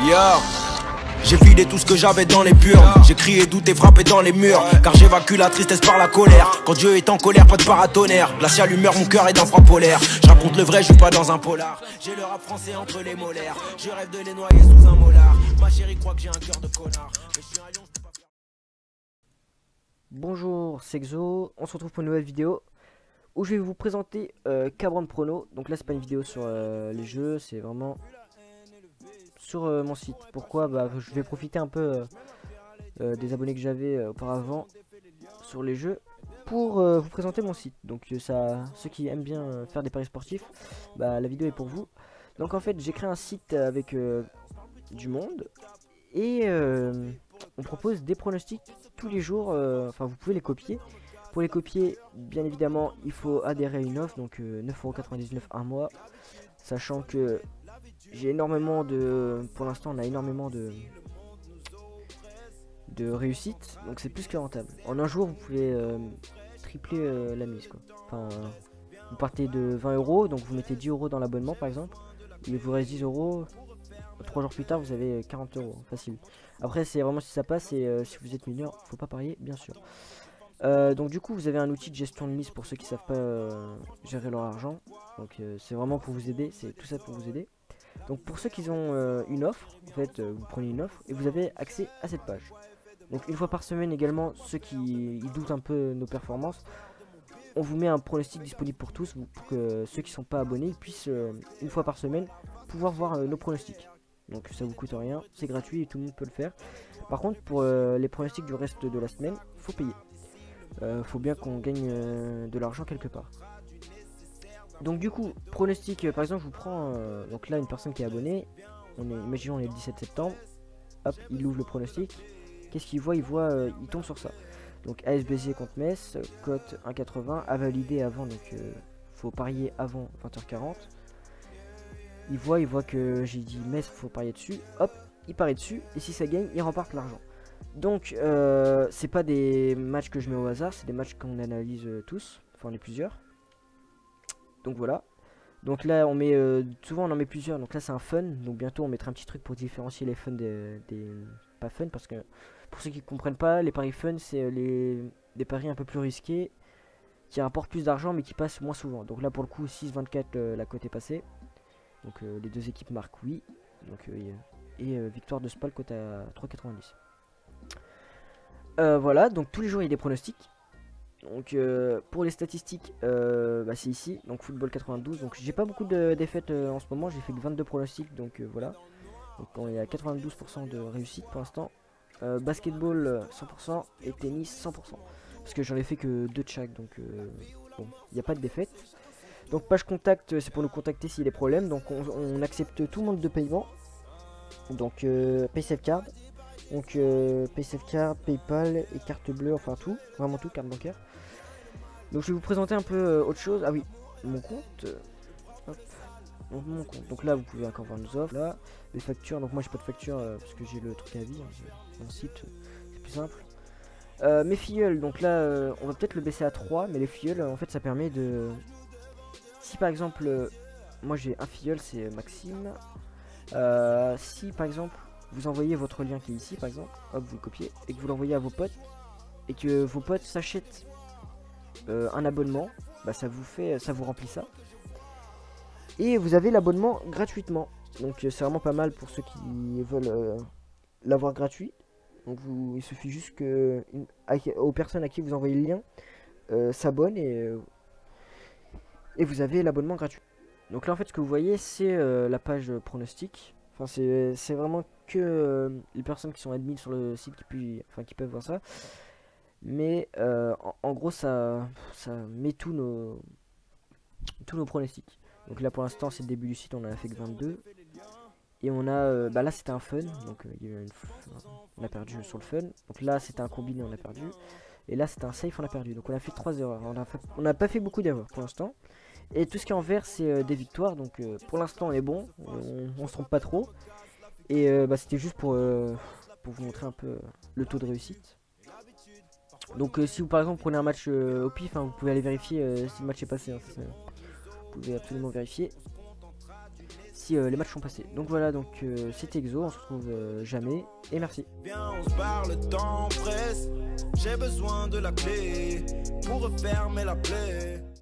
Yeah. J'ai vidé tout ce que j'avais dans les purs. J'ai crié, douté, frappé dans les murs. Car j'évacue la tristesse par la colère. Quand Dieu est en colère, pas de paratonnerre. Glacial humeur, mon cœur est d'un froid polaire. Je raconte le vrai, je suis pas dans un polar. J'ai le rap français entre les molaires. Je rêve de les noyer sous un molar. Ma chérie croit que j'ai un cœur de connard. Mais je suis un lion, je peux pas faire... Bonjour, c'est Xo. On se retrouve pour une nouvelle vidéo où je vais vous présenter Cabron Prono. Donc là, c'est pas une vidéo sur les jeux, c'est vraiment sur mon site. Pourquoi? Bah, je vais profiter un peu des abonnés que j'avais auparavant sur les jeux pour vous présenter mon site. Donc ça, ceux qui aiment bien faire des paris sportifs, bah, la vidéo est pour vous. Donc en fait, j'ai créé un site avec du monde et on propose des pronostics tous les jours. Enfin, vous pouvez les copier. Pour les copier, bien évidemment, il faut adhérer à une offre, donc 9,99€ un mois, sachant que j'ai énormément de... Pour l'instant, on a énormément de réussite, donc c'est plus que rentable. En un jour, vous pouvez tripler la mise, quoi. Enfin, vous partez de 20€, donc vous mettez 10€ dans l'abonnement, par exemple. Il vous reste 10€. 3 jours plus tard, vous avez 40€, facile. Après, c'est vraiment si ça passe, et si vous êtes mineur, faut pas parier, bien sûr. Donc du coup, vous avez un outil de gestion de mise pour ceux qui savent pas gérer leur argent. Donc c'est vraiment pour vous aider, c'est tout ça pour vous aider. Donc pour ceux qui ont une offre, en fait, vous prenez une offre et vous avez accès à cette page. Donc une fois par semaine également, ceux qui doutent un peu de nos performances, on vous met un pronostic disponible pour tous, pour que ceux qui sont pas abonnés puissent une fois par semaine pouvoir voir nos pronostics. Donc ça vous coûte rien, c'est gratuit et tout le monde peut le faire. Par contre, pour les pronostics du reste de la semaine, faut payer. Faut bien qu'on gagne de l'argent quelque part. Donc du coup, pronostic, par exemple, je vous prends donc là une personne qui est abonnée. Imaginons on est le 17 septembre. Hop, il ouvre le pronostic. Qu'est-ce qu'il voit? Il tombe sur ça. Donc ASBC contre Metz, cote 1,80 à valider avant. Donc faut parier avant 20h40. Il voit que j'ai dit Metz, faut parier dessus. Hop, il parie dessus et si ça gagne, il remporte l'argent. Donc c'est pas des matchs que je mets au hasard, c'est des matchs qu'on analyse tous, enfin on est plusieurs. Donc voilà. Donc là on met souvent on en met plusieurs, donc là c'est un fun. Donc bientôt on mettra un petit truc pour différencier les fun des pas fun, parce que pour ceux qui comprennent pas, les paris fun c'est des paris un peu plus risqués qui rapportent plus d'argent mais qui passent moins souvent. Donc là pour le coup 6,24 la cote est passée. Donc les deux équipes marquent oui. Donc victoire de Spal cote à 3,90. Voilà, donc tous les jours il y a des pronostics. Donc pour les statistiques, bah, c'est ici, donc football 92. Donc j'ai pas beaucoup de défaites en ce moment, j'ai fait que 22 pronostics, donc voilà. Donc il y a 92% de réussite pour l'instant. Basketball 100% et tennis 100%. Parce que j'en ai fait que 2 de chaque, donc bon, il n'y a pas de défaite. Donc page contact, c'est pour nous contacter s'il y a des problèmes. Donc on accepte tout le monde de paiement. Donc PaySafeCard. Donc PaySafeCard, PayPal et carte bleue, enfin tout, vraiment tout, carte bancaire. Donc je vais vous présenter un peu autre chose. Ah oui, mon compte. Hop. Donc mon compte. Donc là vous pouvez encore voir nos offres. Là, les factures. Donc moi j'ai pas de facture parce que j'ai le truc à vie. Hein, mon site, c'est plus simple. Mes filleuls, donc là on va peut-être le baisser à 3, mais les filleuls en fait ça permet de... Si par exemple, moi j'ai un filleul, c'est Maxime. Si par exemple vous envoyez votre lien qui est ici par exemple, hop vous le copiez et que vous l'envoyez à vos potes et que vos potes s'achètent un abonnement, bah ça vous remplit ça et vous avez l'abonnement gratuitement. Donc c'est vraiment pas mal pour ceux qui veulent l'avoir gratuit. Donc il suffit juste que aux personnes à qui vous envoyez le lien s'abonnent et vous avez l'abonnement gratuit. Donc là en fait ce que vous voyez c'est la page pronostic. Enfin, c'est vraiment que les personnes qui sont admises sur le site qui peuvent voir ça. Mais en gros, ça met tous nos pronostics. Donc là, pour l'instant, c'est le début du site, on en a fait que 22. Et on a, bah là, c'était un fun. Donc on a perdu sur le fun. Donc là, c'était un combiné, on a perdu. Et là, c'était un safe, on a perdu. Donc on a fait 3 erreurs. On n'a pas fait beaucoup d'erreurs pour l'instant. Et tout ce qui est en vert c'est des victoires, donc pour l'instant on est bon, on se trompe pas trop. Et bah, c'était juste pour vous montrer un peu le taux de réussite. Donc si vous par exemple prenez un match au pif, hein, vous pouvez aller vérifier si le match est passé, hein, vous pouvez absolument vérifier. si les matchs sont passés. Donc voilà, donc c'était Exo, on se retrouve jamais et merci. Viens, on se barre, le temps presse. J'ai besoin de la clé pour refermer la plaie.